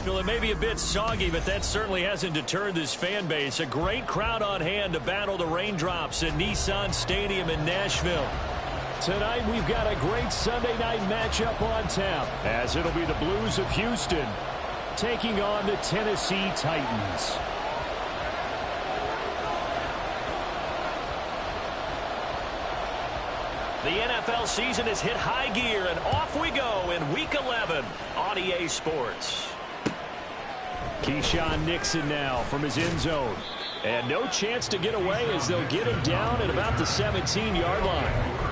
Well, it may be a bit soggy, but that certainly hasn't deterred this fan base. A great crowd on hand to battle the raindrops at Nissan Stadium in Nashville. Tonight, we've got a great Sunday night matchup on tap, as it'll be the Blues of Houston taking on the Tennessee Titans. The NFL season has hit high gear, and off we go in Week 11 on EA Sports. Keyshawn Nixon now from his end zone. And no chance to get away as they'll get him down at about the 17-yard line.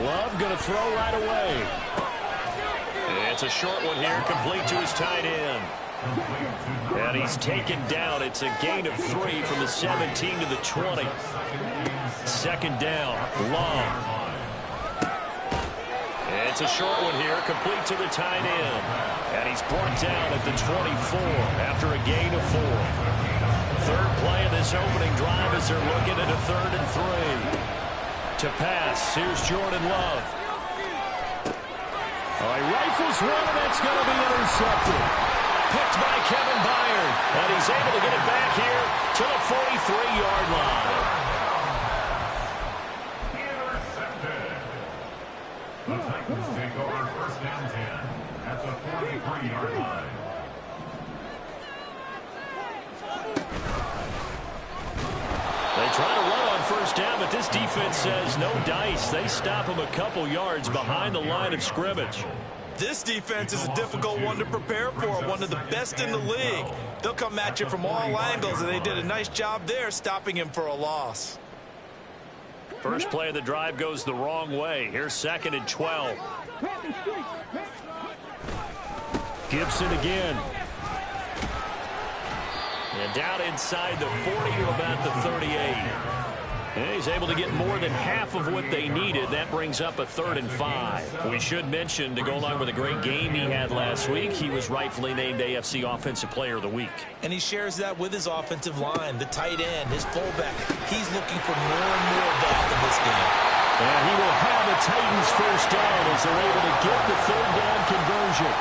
Love going to throw right away. It's a short one here, complete to his tight end. And he's taken down. It's a gain of 3 from the 17 to the 20. Second down, long. It's a short one here, complete to the tight end. And he's brought down at the 24 after a gain of 4. Third play of this opening drive as they're looking at a 3rd and 3. To pass, here's Jordan Love. Oh, he rifles one, and that's going to be intercepted. Picked by Kevin Byard, and he's able to get it back here to the 43-yard line. Intercepted. The Titans take over first down 10 at the 43-yard line. They try to run on first down, but this defense says no dice. They stop him a couple yards behind the line of scrimmage. This defense is a difficult one to prepare for, one of the best in the league. They'll come at you from all angles, and they did a nice job there stopping him for a loss. First play of the drive goes the wrong way. Here's 2nd and 12. Gibson again. And down inside the 40 to about the 38. And he's able to get more than half of what they needed. That brings up a 3rd and 5. We should mention, to go along with a great game he had last week, he was rightfully named AFC Offensive Player of the Week. And he shares that with his offensive line, the tight end, his fullback. He's looking for more and more of that in this game. And he will have the Titans first down as they're able to get the 3rd down conversion.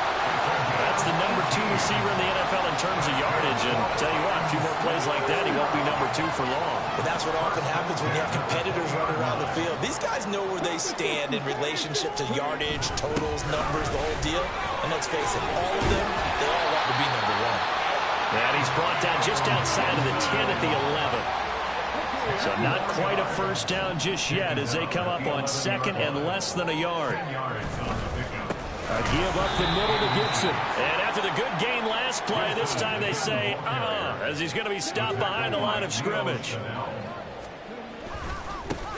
That's the number 2 receiver in the NFL in terms of yardage. And tell you what, a few more plays like that, he won't be number 2 for long. But that's what often happens when you have competitors running around the field. These guys know where they stand in relationship to yardage, totals, numbers, the whole deal. And let's face it, all of them, they all want to be number 1. And he's brought down just outside of the 10 at the 11. So not quite a first down just yet as they come up on 2nd and less than a yard. A give up the middle to Gibson. And after the good gain last play, this time they say, as he's going to be stopped behind the line of scrimmage.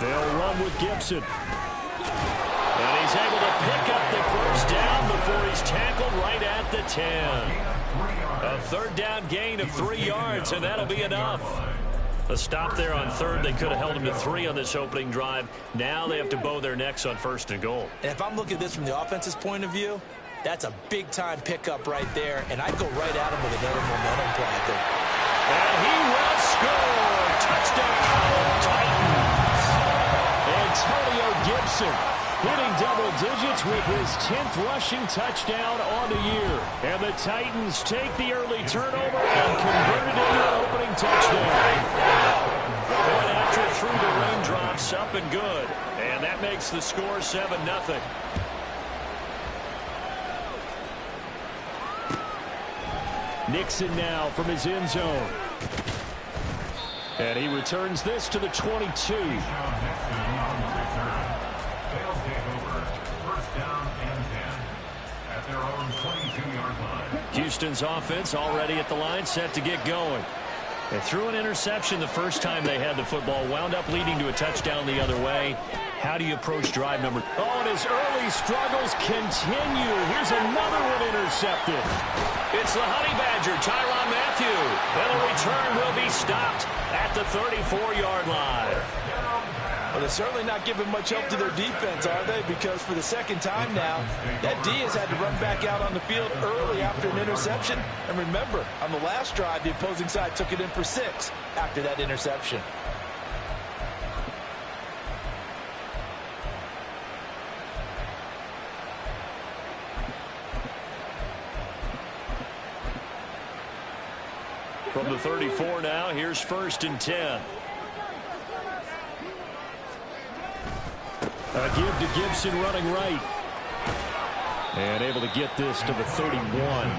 They'll run with Gibson. And he's able to pick up the first down before he's tackled right at the 10. A 3rd down gain of 3 yards, and that'll be enough. A stop there on 3rd. They could have held him to 3 on this opening drive. Now they have to bow their necks on 1st and goal. And if I'm looking at this from the offense's point of view, that's a big-time pickup right there, and I'd go right at him with another momentum play, I think. And he will score. Touchdown, Titans. Antonio Gibson hitting double digits with his 10th rushing touchdown on the year. And the Titans take the early turnover and convert it into an opening touchdown. Going after it through the raindrops, up and good. And that makes the score 7-0. Nixon now from his end zone. And he returns this to the 22. Houston's offense already at the line, set to get going. They threw an interception the first time they had the football, wound up leading to a touchdown the other way. How do you approach drive number? Oh, and his early struggles continue. Here's another one intercepted. It's the Honey Badger, Tyrann Mathieu. And the return will be stopped at the 34-yard line. Well, they're certainly not giving much help to their defense, are they? Because for the second time now, that D has had to run back out on the field early after an interception. And remember, on the last drive, the opposing side took it in for 6 after that interception. From the 34 now, here's 1st and 10. A give to Gibson running right. And able to get this to the 31.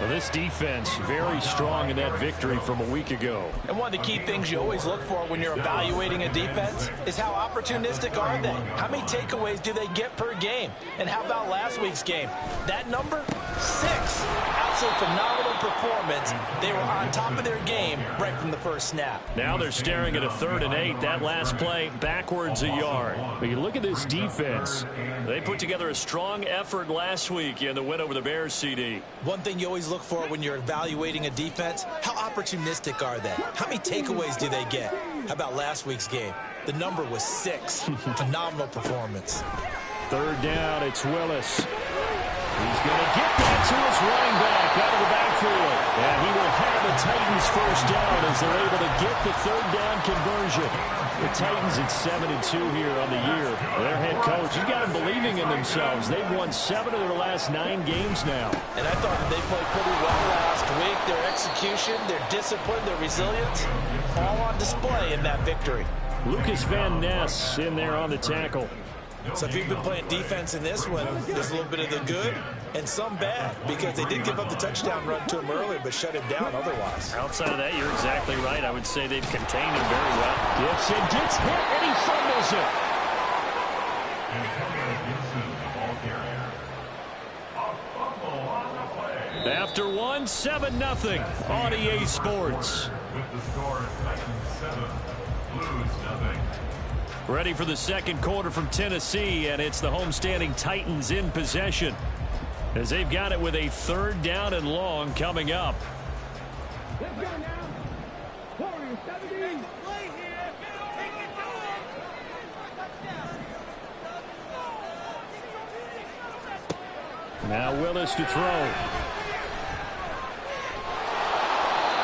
Well, this defense very strong in that victory from a week ago. And one of the key things you always look for when you're evaluating a defense is how opportunistic are they? How many takeaways do they get per game? And how about last week's game? That number, 6. Absolute phenomenal performance. They were on top of their game right from the first snap. Now they're staring at a 3rd and 8. That last play backwards a yard. But you look at this defense. They put together a strong effort last week in the win over the Bears, CD. One thing you always look for when you're evaluating a defense, how opportunistic are they? How many takeaways do they get? How about last week's game? The number was 6. Phenomenal performance. 3rd down, it's Willis. He's going to get that to his running back out of the backfield. And he will have the Titans 1st down as they're able to get the 3rd down conversion. The Titans at 7-2 here on the year. Their head coach, he's got them believing in themselves. They've won 7 of their last 9 games now. And I thought that they played pretty well last week. Their execution, their discipline, their resilience, all on display in that victory. Lucas Van Ness in there on the tackle. So if you've been playing defense in this one, there's a little bit of the good and some bad, because they did give up the touchdown run to him earlier, but shut him down otherwise. Outside of that, you're exactly right. I would say they've contained him very well. Gibson gets hit, and he fumbles it. After one, 7-0 on EA Sports. With the score, Titans 7, Blues 0. Ready for the 2nd quarter from Tennessee, and it's the homestanding Titans in possession as they've got it with a 3rd down and long coming up. Let's go now. 40-17. Now Willis to throw.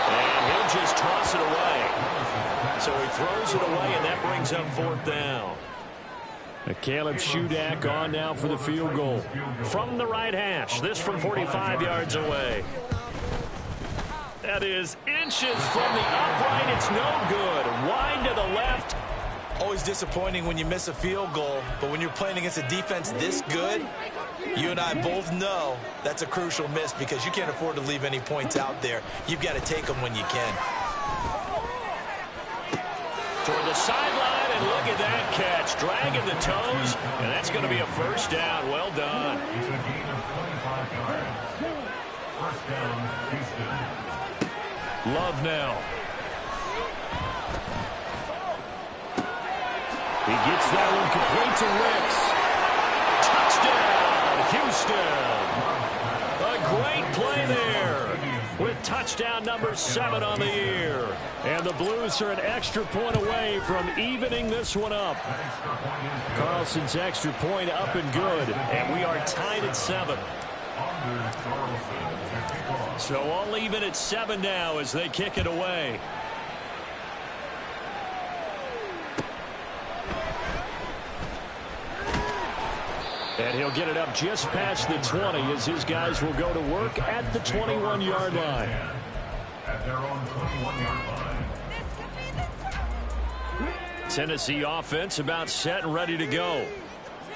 And he'll just toss it away. So he throws it away, and that brings up 4th down. Caleb Shudak on now for the field goal. From the right hash, this from 45 yards away. That is inches from the upright. It's no good. Wide to the left. Always disappointing when you miss a field goal, but when you're playing against a defense this good, you and I both know that's a crucial miss because you can't afford to leave any points out there. You've got to take them when you can. Toward the sideline, and look at that catch. Dragging the toes, and that's going to be a 1st down. Well done. It's a gain of 25 yards. 1st down, Houston. Love now. He gets that one complete to Wicks. Touchdown, Houston. A great play there with touchdown number 7 on the year. And the Blues are an extra point away from evening this one up. Carlson's extra point up and good. And we are tied at 7. So all even at 7 now as they kick it away. And he'll get it up just past the 20 as his guys will go to work at the 21-yard line. At their own 21-yard line. Tennessee offense about set and ready to go.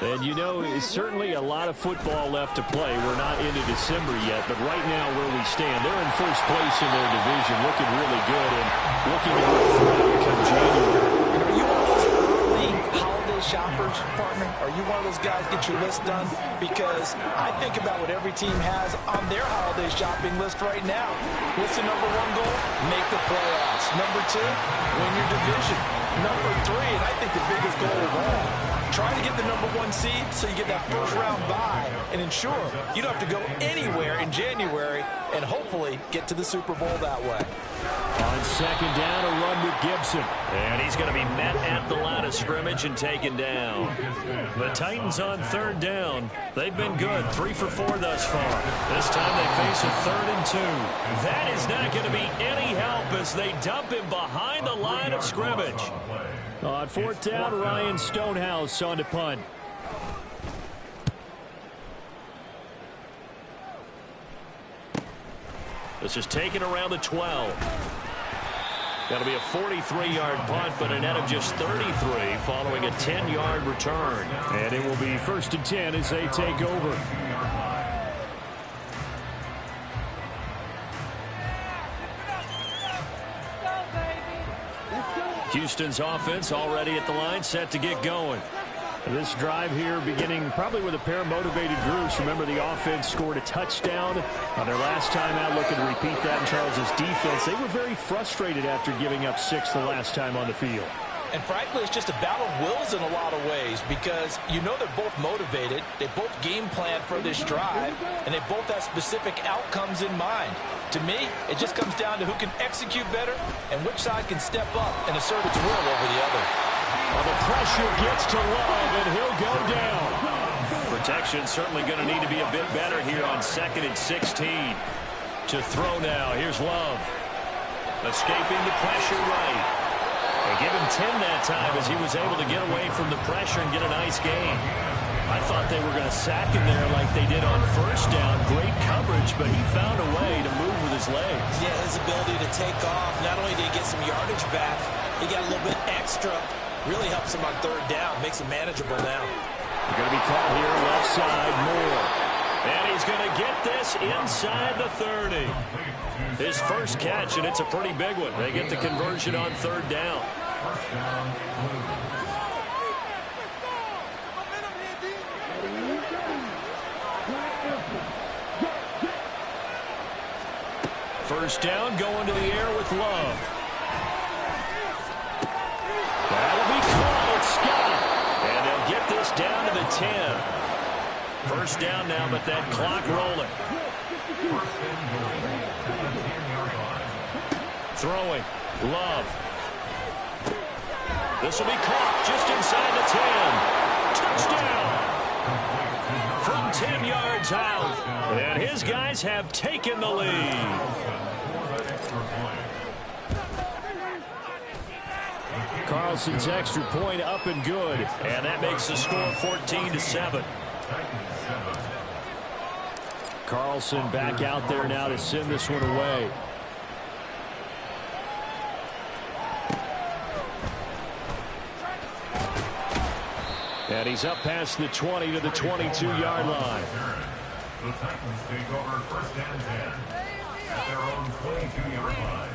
And you know, it's certainly a lot of football left to play. We're not into December yet, but right now where we stand, they're in 1st place in their division, looking really good and looking to look through come January. Are you one of those early holiday shoppers, partner? Are you one of those guys get your list done? Because I think about what every team has on their holiday shopping list right now. What's the number 1 goal? Make the playoffs. Number 2, win your division. Number 3, and I think the biggest goal of all, Try to get the #1 seed so you get that first-round bye and ensure you don't have to go anywhere in January and hopefully get to the Super Bowl that way. On second down, a run with Gibson. And he's going to be met at the line of scrimmage and taken down. The Titans on third down. They've been good, 3 for 4 thus far. This time they face a 3rd and 2. That is not going to be any help as they dump him behind the line of scrimmage. On 4th down, Ryan Stonehouse on to punt. This is taken around the 12. That'll be a 43-yard punt, but a net of just 33 following a 10-yard return. And it will be 1st and 10 as they take over. Houston's offense already at the line, set to get going. This drive here beginning probably with a pair of motivated groups. Remember, the offense scored a touchdown on their last time out, looking to repeat that in Charles's defense. They were very frustrated after giving up 6 the last time on the field. And frankly, it's just a battle of wills in a lot of ways because you know they're both motivated, they both game plan for this drive, and they both have specific outcomes in mind. To me, it just comes down to who can execute better and which side can step up and assert its will over the other. Well, the pressure gets to Love, and he'll go down. Protection certainly going to need to be a bit better here on 2nd and 16. To throw now, here's Love. Escaping the pressure right. They give him 10 that time as he was able to get away from the pressure and get a nice gain. I thought they were going to sack him there like they did on 1st down. Great coverage, but he found a way to move with his legs. Yeah, his ability to take off. Not only did he get some yardage back, he got a little bit extra. Really helps him on 3rd down. Makes him manageable now. They're going to be caught here left side, Moore. And he's going to get this inside the 30. His first catch, and it's a pretty big one. They get the conversion on 3rd down. First down, going to the air with Love. That'll be caught. It's Scott. And they'll get this down to the 10. First down now, but that clock rolling. Throwing. Love. This will be caught just inside the 10. Touchdown. From 10 yards out. And his guys have taken the lead. Carlson's extra point up and good. And that makes the score 14-7. Carlson back out there now to send this one away. And he's up past the 20 to the 22-yard line. The Titans take over 1st and 10 at their own 22-yard line.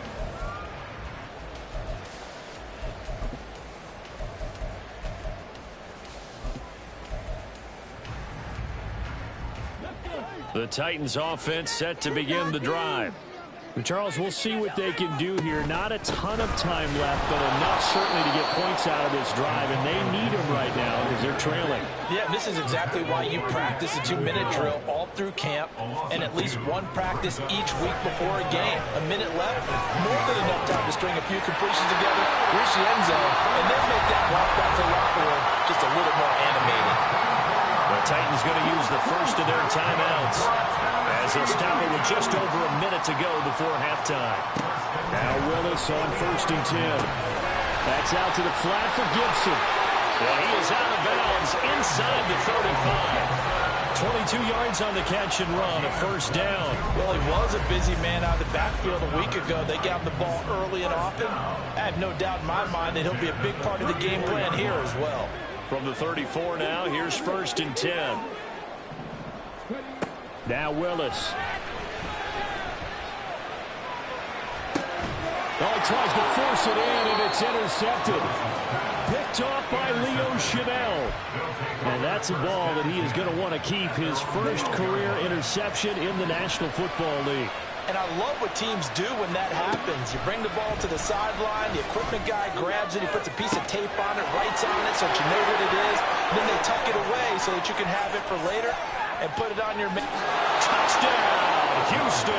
The Titans offense set to begin the drive. And Charles, we'll see what they can do here. Not a ton of time left, but enough certainly to get points out of this drive, and they need them right now as they're trailing. Yeah, this is exactly why you practice a 2-minute drill all through camp and at least one practice each week before a game. A minute left, more than enough time to string a few completions together, reach the end zone, and then make that walk back to the locker room just a little more animated. The Titans going to use the first of their timeouts as they'll stop it with just over a minute to go before halftime. Now Willis on 1st and 10. That's out to the flat for Gibson. And he is out of bounds inside the 35. 22 yards on the catch and run, a 1st down. Well, he was a busy man out of the backfield a week ago. They got the ball early and often. I have no doubt in my mind that he'll be a big part of the game plan here as well. From the 34 now, here's 1st and 10. Now Willis. Oh, he tries to force it in, and it's intercepted. Picked off by Leo Chanel. And that's a ball that he is going to want to keep, his first career interception in the National Football League. And I love what teams do when that happens. You bring the ball to the sideline, the equipment guy grabs it, he puts a piece of tape on it, writes on it so that you know what it is, and then they tuck it away so that you can have it for later and put it on your... Touchdown, Houston.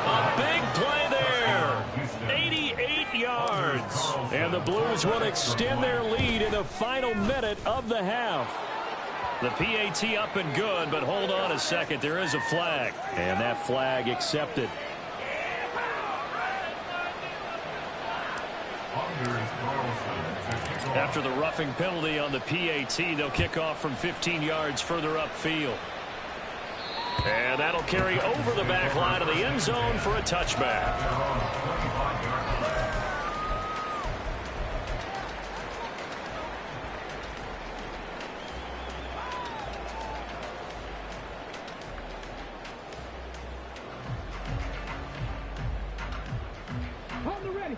A big play there. 88 yards. And the Blues will extend their lead in the final minute of the half. The PAT up and good, but hold on a second. There is a flag. And that flag accepted. After the roughing penalty on the PAT, they'll kick off from 15 yards further upfield. And that'll carry over the back line of the end zone for a touchback. On the ready.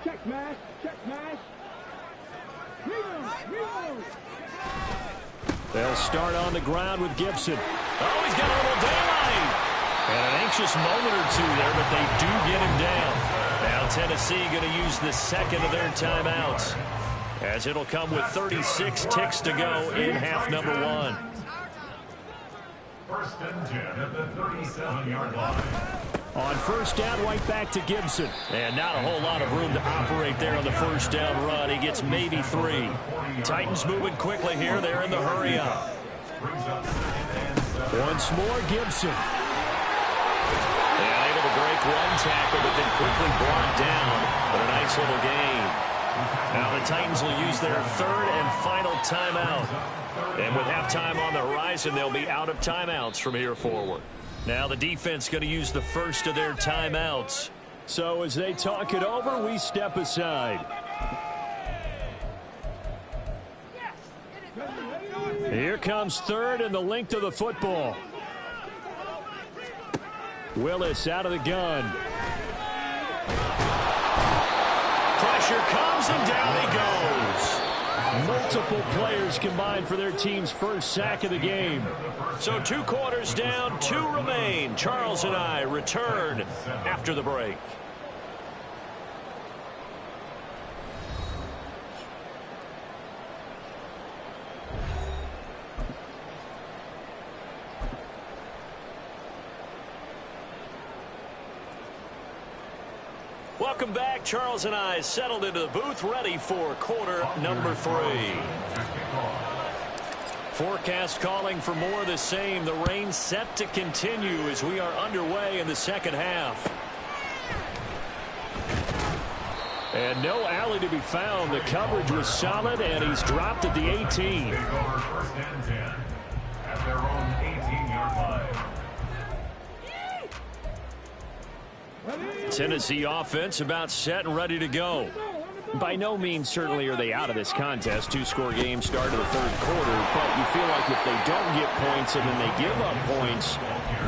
Check mash. Check mash. Reload. They'll start on the ground with Gibson. Oh, he's got a little daylight. And an anxious moment or two there, but they do get him down. Now Tennessee going to use the second of their timeouts, as it'll come with 36 ticks to go in half number one. First and 10 at the 37-yard line. On first down, right back to Gibson. And not a whole lot of room to operate there on the first down run. He gets maybe 3. Titans moving quickly here. They're in the hurry up. Once more, Gibson. And able to break one tackle, but then quickly brought down. But a nice little gain. Now the Titans will use their third and final timeout. And with halftime on the horizon, they'll be out of timeouts from here forward. Now the defense going to use the first of their timeouts. So as they talk it over, we step aside. Here comes third and the length of the football. Willis out of the gun. Pressure comes and down he goes. Multiple players combined for their team's first sack of the game. So 2 quarters down, 2 remain. Charles and I return after the break. Welcome back. Charles and I settled into the booth, ready for quarter number 3. Forecast calling for more of the same. The rain set to continue as we are underway in the second half. And no alley to be found. The coverage was solid, and he's dropped at the 18. First and 10 at their own 18-yard line. Tennessee offense about set and ready to go. By no means certainly are they out of this contest. 2-score game start of the third quarter, but you feel like if they don't get points and then they give up points,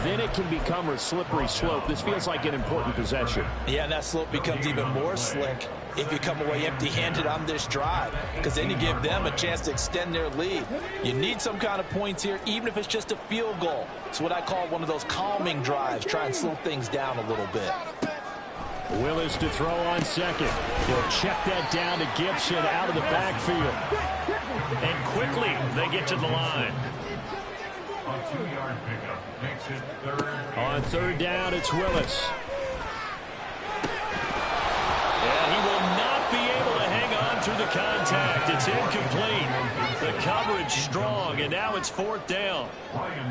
then it can become a slippery slope. This feels like an important possession. Yeah, and that slope becomes even more slick if you come away empty-handed on this drive, because then you give them a chance to extend their lead. You need some kind of points here, even if it's just a field goal. It's what I call one of those calming drives. Try and slow things down a little bit. Willis to throw on second. He'll check that down to Gibson out of the backfield. And quickly they get to the line. A 2-yard pickup makes it third. On third down, it's Willis. And he will not be able to hang on through the contact. It's incomplete. The coverage strong, and now it's fourth down.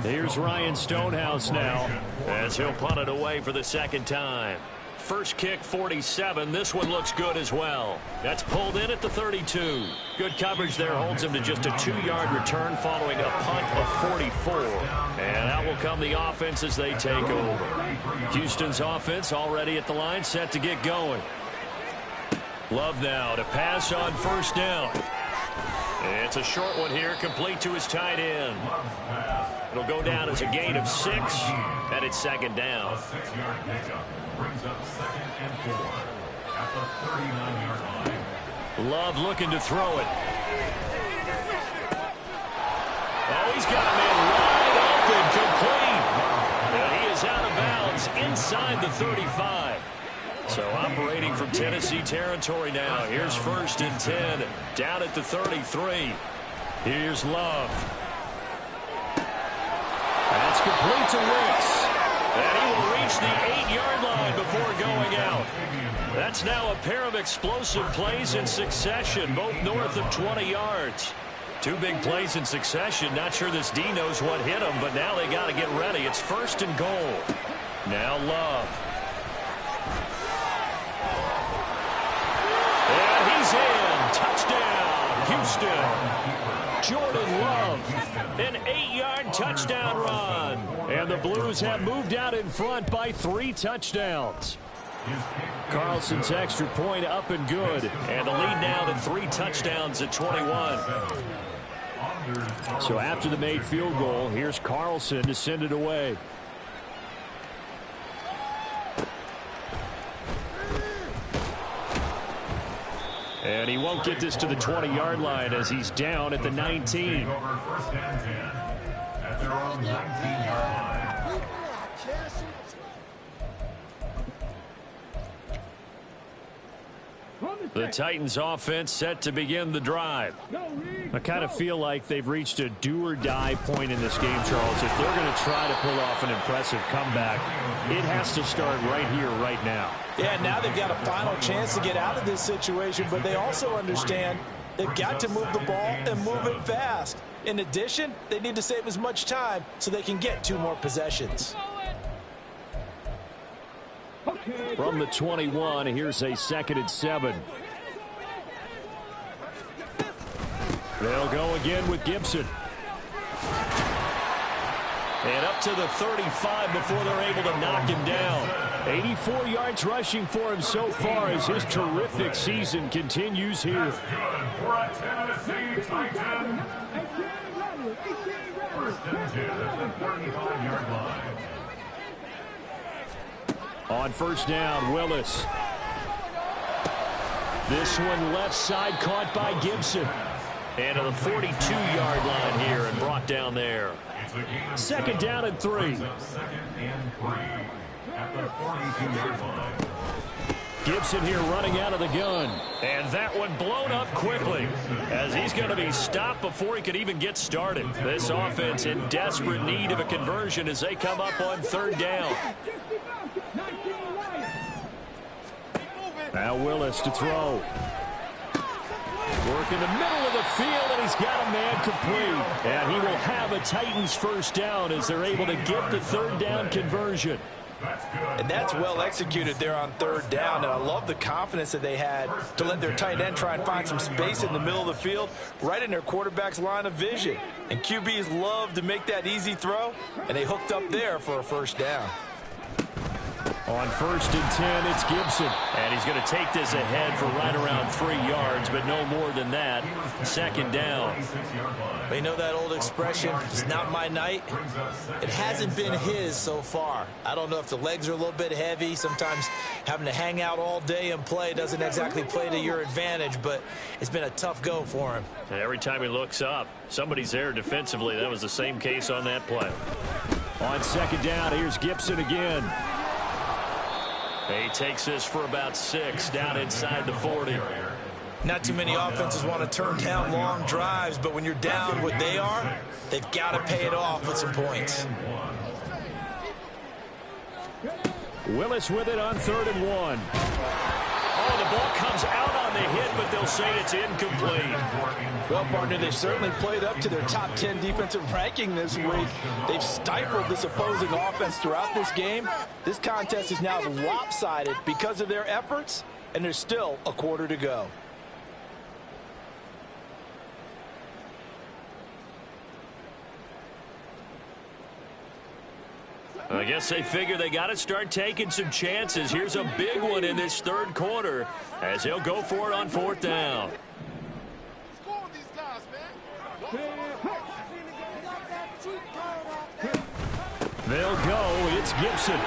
Here's Ryan Stonehouse now, as he'll punt it away for the second time. First kick, 47. This one looks good as well. That's pulled in at the 32. Good coverage there holds him to just a 2-yard return following a punt of 44. And out will come the offense as they take over. Houston's offense already at the line, set to get going. Love now to pass on first down. It's a short one here, complete to his tight end. It'll go down as a gain of 6, and it's second down. A 6-yard pickup brings up second and 4 at the 39-yard line. Love looking to throw it. Oh, he's got a man wide open, complete. inside the 35. So operating from Tennessee territory now. Here's 1st and 10. Down at the 33. Here's Love. That's complete to Wicks. And he will reach the 8-yard line before going out. That's now a pair of explosive plays in succession, both north of 20 yards. 2 big plays in succession. Not sure this D knows what hit him, but now they got to get ready. It's 1st and goal. Now Love. And he's in. Touchdown, Houston. Jordan Love, an 8-yard touchdown run. And the Blues have moved out in front by 3 touchdowns. Carlson's extra point up and good. And the lead now to 3 touchdowns at 21. So after the made field goal, here's Carlson to send it away. And he won't get this to the 20-yard line as he's down at the 19. The Titans offense set to begin the drive. I kind of feel like they've reached a do-or-die point in this game, Charles. If they're going to try to pull off an impressive comeback, it has to start right here, right now. Yeah, now they've got a final chance to get out of this situation, but they also understand they've got to move the ball and move it fast. In addition, they need to save as much time so they can get 2 more possessions. From the 21, here's a 2nd and 7. They'll go again with Gibson. And up to the 35 before they're able to knock him down. 84 yards rushing for him so far as his terrific season continues here. That's good for a Tennessee Titan. 1st and 10 at the 35-yard line. On 1st down, Willis. This one left side caught by Gibson. And to the 42-yard line here and brought down there. 2nd down and 3. 2nd and 3 at the 42-yard line. Gibson here running out of the gun. And that one blown up quickly as he's going to be stopped before he could even get started. This offense in desperate need of a conversion as they come up on 3rd down. Now Willis to throw. Work in the middle of the field, and he's got a man complete. And he will have a Titans 1st down as they're able to get the 3rd down conversion. And that's well executed there on 3rd down. And I love the confidence that they had to let their tight end try and find some space in the middle of the field, right in their quarterback's line of vision. And QBs love to make that easy throw, and they hooked up there for a 1st down. On 1st and 10, it's Gibson. And he's going to take this ahead for right around 3 yards, but no more than that. 2nd down. They know that old expression, it's not my night. It hasn't been his so far. I don't know if the legs are a little bit heavy. Sometimes having to hang out all day and play doesn't exactly play to your advantage, but it's been a tough go for him. And every time he looks up, somebody's there defensively. That was the same case on that play. On 2nd down, here's Gibson again. He takes this for about 6 down inside the 40. Not too many offenses want to turn down long drives, but when you're down what they are, they've got to pay it off with some points. Willis with it on 3rd and 1. Oh, the ball comes out on the hit, but they'll say it's incomplete. Well, partner, they've certainly played up to their top 10 defensive ranking this week. They've stifled this opposing offense throughout this game. This contest is now lopsided because of their efforts, and there's still a quarter to go. I guess they figure they got to start taking some chances. Here's a big one in this 3rd quarter as he'll go for it on 4th down. They'll go. It's Gibson.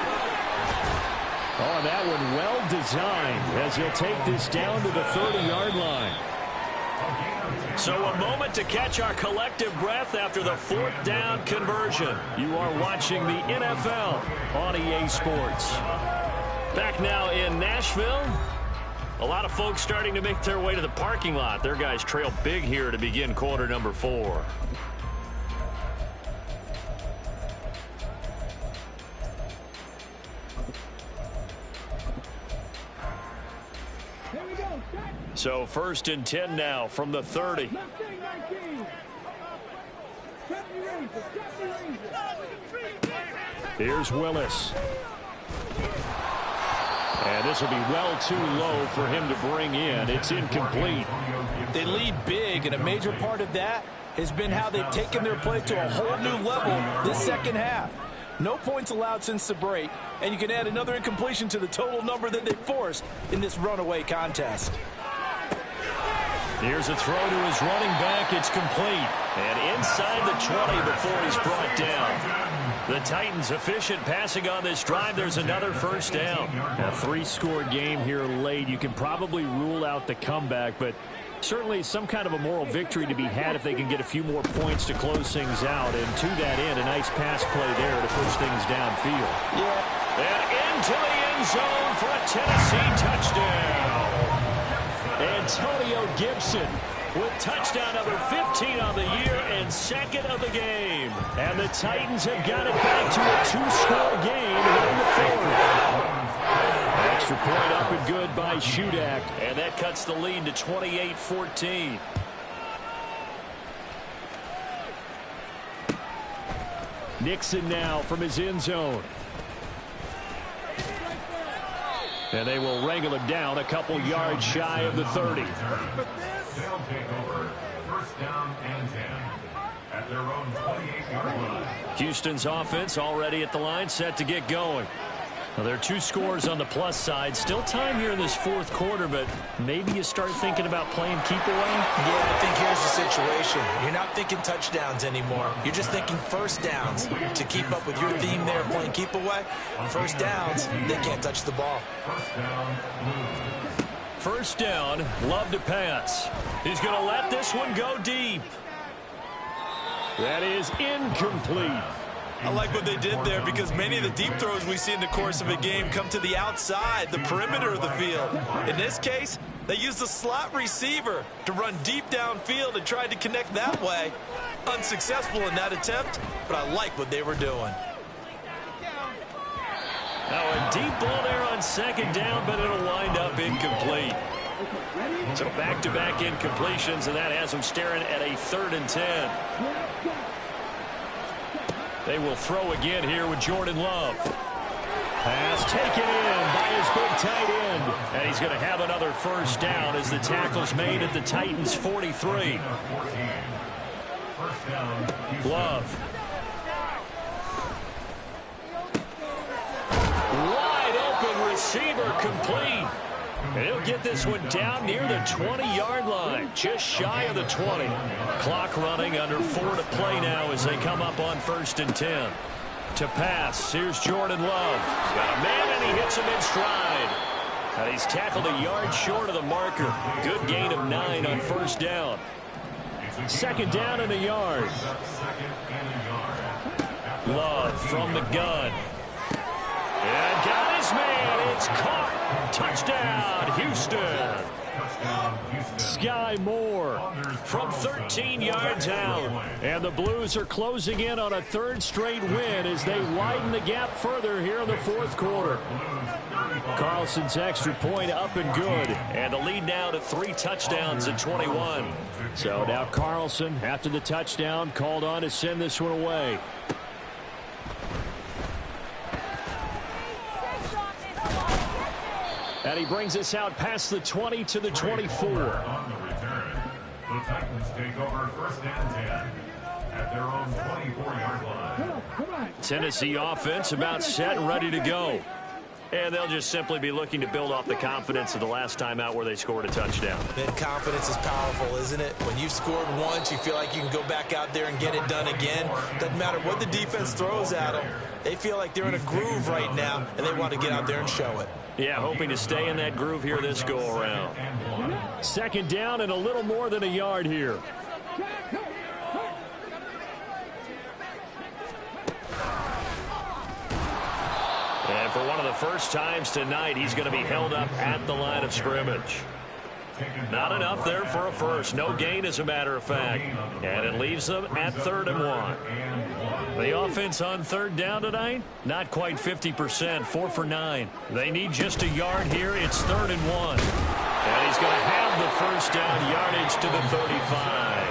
Oh, that one well designed as he'll take this down to the 30-yard line. So a moment to catch our collective breath after the 4th down conversion. You are watching the NFL on EA Sports. Back now in Nashville. A lot of folks starting to make their way to the parking lot. Their guys trail big here to begin quarter number 4. So 1st and 10 now from the 30. Here's Willis. And this will be well too low for him to bring in. It's incomplete. They lead big, and a major part of that has been how they've taken their play to a whole new level this second half. No points allowed since the break, and you can add another incompletion to the total number that they forced in this runaway contest. Here's a throw to his running back. It's complete. And inside the 20 before he's brought down. The Titans efficient passing on this drive. There's another 1st down. A 3-score game here late. You can probably rule out the comeback, but certainly some kind of a moral victory to be had if they can get a few more points to close things out. And to that end, a nice pass play there to push things downfield. Yeah. And into the end zone for a Tennessee touchdown. Antonio Gibson with touchdown number 15 on the year and 2nd of the game. And the Titans have got it back to a 2-score game in the 4th. Extra point up and good by Shudak. And that cuts the lead to 28-14. Nixon now from his end zone. And they will wrangle him down a couple yards shy of the 30. They'll take over 1st down and 10 at their own 28-yard line. Houston's offense already at the line, set to get going. Well, there are 2 scores on the plus side. Still time here in this 4th quarter, but maybe you start thinking about playing keep away. Yeah, I think here's the situation. You're not thinking touchdowns anymore. You're just thinking 1st downs. To keep up with your theme there, playing keep away, on 1st downs, they can't touch the ball. 1st down, Love to pass. He's going to let this one go deep. That is incomplete. I like what they did there because many of the deep throws we see in the course of a game come to the outside, the perimeter of the field. In this case, they used a slot receiver to run deep downfield and tried to connect that way. Unsuccessful in that attempt, but I like what they were doing. Now a deep ball there on 2nd down, but it'll wind up incomplete. So back-to-back incompletions, and that has them staring at a 3rd and 10. They will throw again here with Jordan Love. Pass taken in by his big tight end. And he's going to have another 1st down as the tackle's made at the Titans' 43. Love. Wide open receiver complete. And he'll get this one down near the 20-yard line, just shy of the 20. Clock running, under 4 to play now as they come up on 1st and 10. To pass, here's Jordan Love. Got a man, and he hits him in stride. And he's tackled a yard short of the marker. Good gain of 9 on 1st down. 2nd down and a yard. Love from the gun. And got his man. It's caught. Touchdown, Houston. Sky Moore from 13 yards out. And the Blues are closing in on a 3rd straight win as they widen the gap further here in the 4th quarter. Carlson's extra point up and good. And the lead now to 3 touchdowns at 21. So now Carlson, after the touchdown, called on to send this one away. And he brings us out past the 20 to the 24. On the return, the Titans take over 1st and 10 at their own 24-yard line. Tennessee offense about set and ready to go. And they'll just simply be looking to build off the confidence of the last time out where they scored a touchdown. That confidence is powerful, isn't it? When you've scored once, you feel like you can go back out there and get it done again. Doesn't matter what the defense throws at them. They feel like they're in a groove right now, and they want to get out there and show it. Yeah, hoping to stay in that groove here this go-around. Second down and a little more than a yard here. And for one of the first times tonight, he's going to be held up at the line of scrimmage. Not enough there for a first. No gain, as a matter of fact. And it leaves them at 3rd and 1. The offense on 3rd down tonight, not quite 50%, 4 for 9. They need just a yard here. It's 3rd and 1. And he's going to have the first down, yardage to the 35.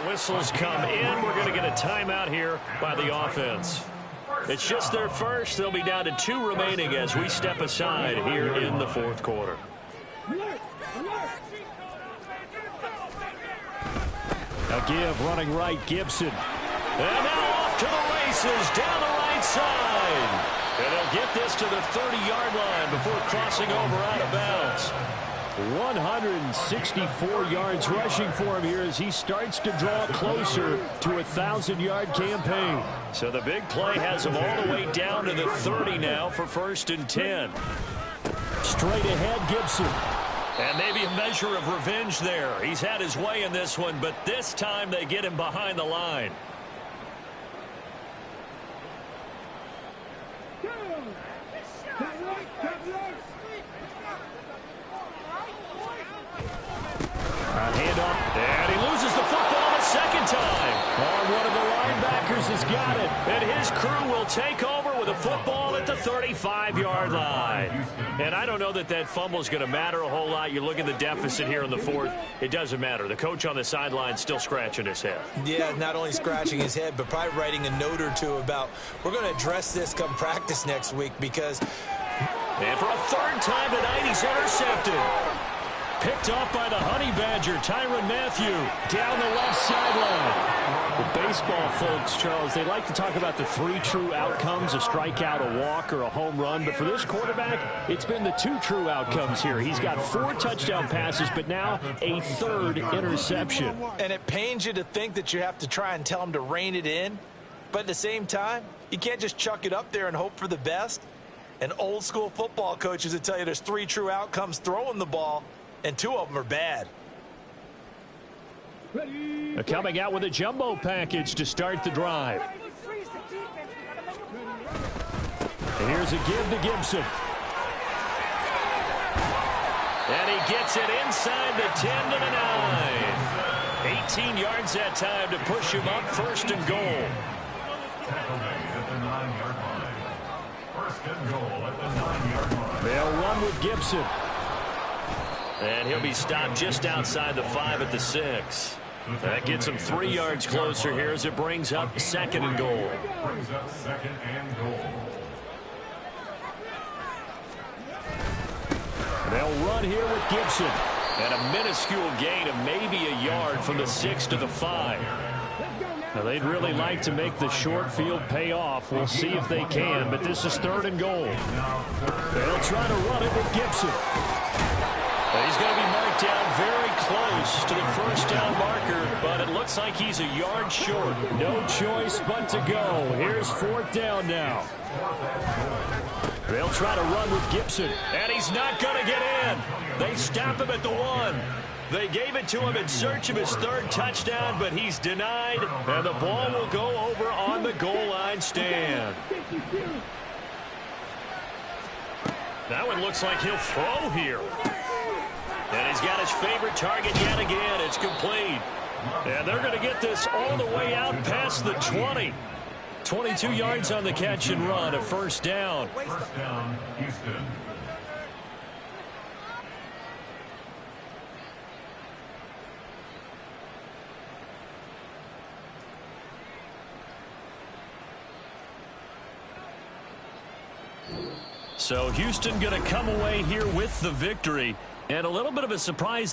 Whistles come in. We're going to get a timeout here by the offense. It's just their first. They'll be down to 2 remaining as we step aside here in the 4th quarter. A give running right, Gibson. And now off to the races down the right side. And they'll get this to the 30-yard line before crossing over out of bounds. 164 yards rushing for him here as he starts to draw closer to a 1,000-yard campaign. So the big play has him all the way down to the 30 now for 1st and 10. Straight ahead, Gibson. And maybe a measure of revenge there. He's had his way in this one, but this time they get him behind the line. Handoff, and he loses the football a second time. One of the linebackers has got it, and his crew will take over with a football at the 35-yard line. And I don't know that that fumble is going to matter a whole lot. You look at the deficit here in the 4th, it doesn't matter. The coach on the sideline still scratching his head. Yeah, not only scratching his head, but probably writing a note or two about, we're going to address this come practice next week because... And for a 3rd time tonight, he's intercepted. Picked off by the Honey Badger, Tyrann Mathieu, down the left sideline. The baseball folks, Charles, they like to talk about the 3 true outcomes, a strikeout, a walk, or a home run. But for this quarterback, it's been the 2 true outcomes here. He's got 4 touchdown passes, but now a 3rd interception. And it pains you to think that you have to try and tell him to rein it in. But at the same time, you can't just chuck it up there and hope for the best. And old school football coaches will tell you there's 3 true outcomes throwing the ball, and 2 of them are bad. They're coming out with a jumbo package to start the drive. And here's a give to Gibson. And he gets it inside the 10 to the 9. 18 yards that time to push him up 1st and goal. They'll run with Gibson. And he'll be stopped just outside the 5 at the 6. That gets him 3 yards closer here as it brings up 2nd and goal. Brings up 2nd and goal. They'll run here with Gibson. And a minuscule gain of maybe a yard from the 6 to the 5. Now, they'd really like to make the short field pay off. We'll see if they can, but this is 3rd and goal. They'll try to run it with Gibson. He's going to be marked down very close to the 1st down marker, but it looks like he's a yard short. No choice but to go. Here's 4th down now. They'll try to run with Gibson, and he's not going to get in. They stop him at the 1. They gave it to him in search of his 3rd touchdown, but he's denied, and the ball will go over on the goal line stand. That one looks like he'll throw here. And he's got his favorite target yet again. It's complete. And they're going to get this all the way out past the 20. 22 yards on the catch and run, a 1st down. 1st down, Houston. So Houston going to come away here with the victory. And a little bit of a surprise